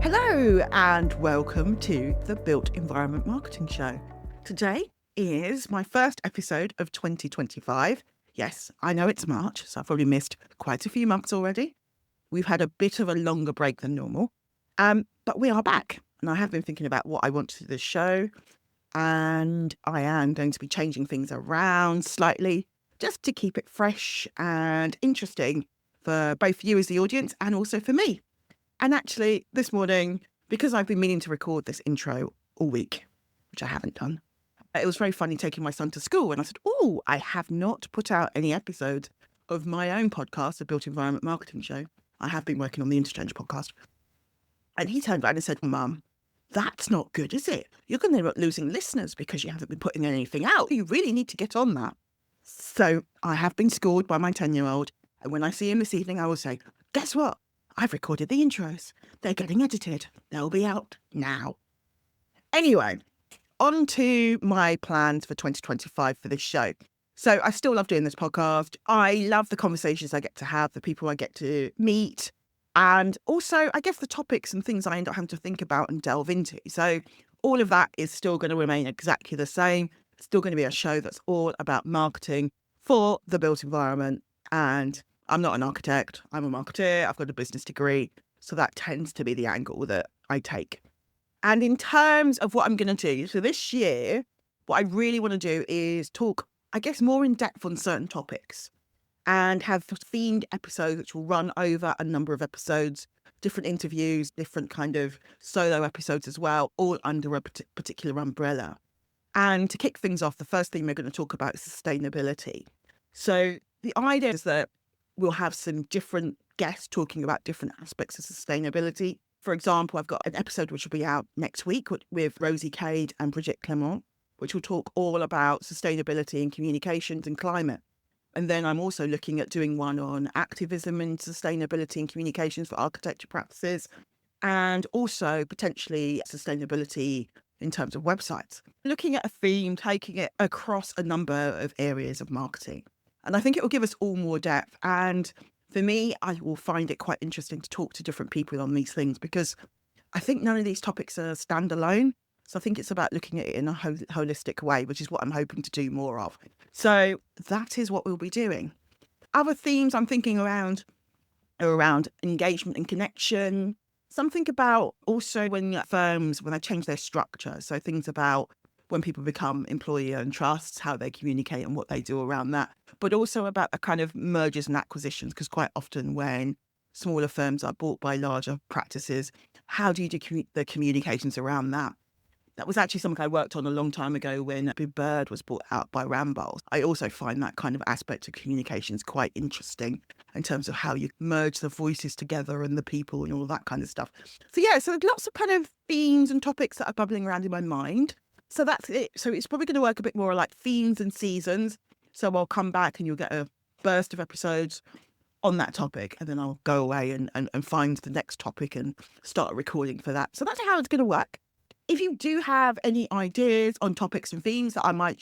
Hello and welcome to the Built Environment Marketing Show. Today is my first episode of 2025. Yes, I know it's March, so I've probably missed quite a few months already. We've had a bit of a longer break than normal, but we are back. And I have been thinking about what I want to do this show, and I am going to be changing things around slightly just to keep it fresh and interesting for both you as the audience and also for me. And actually, this morning, because I've been meaning to record this intro all week, which I haven't done, it was very funny taking my son to school. And I said, oh, I have not put out any episodes of my own podcast, the Built Environment Marketing Show. I have been working on the Interchange podcast. And he turned around and said, Mum, that's not good, is it? You're going to end up losing listeners because you haven't been putting anything out. You really need to get on that. So I have been schooled by my 10-year-old. And when I see him this evening, I will say, guess what? I've recorded the intros. They're getting edited. They'll be out now. Anyway, on to my plans for 2025 for this show. So I still love doing this podcast. I love the conversations I get to have, the people I get to meet, and also, I guess, the topics and things I end up having to think about and delve into. So all of that is still going to remain exactly the same. It's still going to be a show that's all about marketing for the built environment. And I'm not an architect. I'm a marketer. I've got a business degree. So that tends to be the angle that I take. And in terms of what I'm going to do, so this year, what I really want to do is talk, I guess, more in depth on certain topics and have themed episodes which will run over a number of episodes, different interviews, different kind of solo episodes as well, all under a particular umbrella. And to kick things off, the first thing we're going to talk about is sustainability. So the idea is that we'll have some different guests talking about different aspects of sustainability. For example, I've got an episode which will be out next week with Rosie Cade and Brigitte Clement, which will talk all about sustainability and communications and climate. And then I'm also looking at doing one on activism and sustainability and communications for architecture practices, and also potentially sustainability in terms of websites. Looking at a theme, taking it across a number of areas of marketing. And I think it will give us all more depth. And for me, I will find it quite interesting to talk to different people on these things because I think none of these topics are standalone. So I think it's about looking at it in a holistic way, which is what I'm hoping to do more of. So that is what we'll be doing. Other themes I'm thinking around are around engagement and connection. Something about also when firms, when they change their structure. So things about when people become employee-owned trusts, how they communicate and what they do around that, but also about a kind of mergers and acquisitions, because quite often when smaller firms are bought by larger practices, how do you do the communications around that? That was actually something I worked on a long time ago when Big Bird was bought out by Ramboll. I also find that kind of aspect of communications quite interesting in terms of how you merge the voices together and the people and all that kind of stuff. So lots of kind of themes and topics that are bubbling around in my mind. So that's it. So it's probably going to work a bit more like themes and seasons. So I'll come back and you'll get a burst of episodes on that topic. And then I'll go away and find the next topic and start recording for that. So that's how it's going to work. If you do have any ideas on topics and themes that I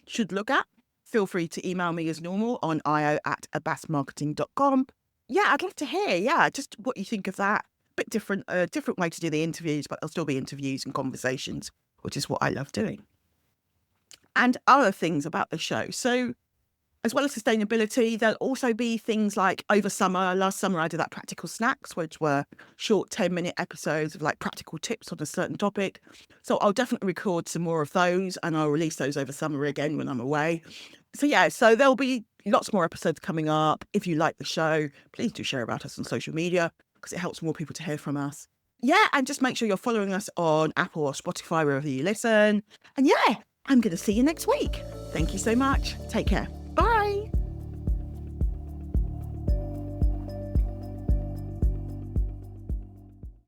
should look at, feel free to email me as normal on io@abasmarketing.com. Yeah, I'd love to hear. Yeah, just what you think of that. Bit different way to do the interviews, but there'll still be interviews and conversations, which is what I love doing. And other things about the show. So as well as sustainability, there'll also be things like last summer I did that practical snacks, which were short 10-minute episodes of like practical tips on a certain topic. So I'll definitely record some more of those and I'll release those over summer again when I'm away. So there'll be lots more episodes coming up. If you like the show, please do share about us on social media because it helps more people to hear from us. Yeah, and just make sure you're following us on Apple or Spotify, wherever you listen. And yeah, I'm going to see you next week. Thank you so much. Take care. Bye.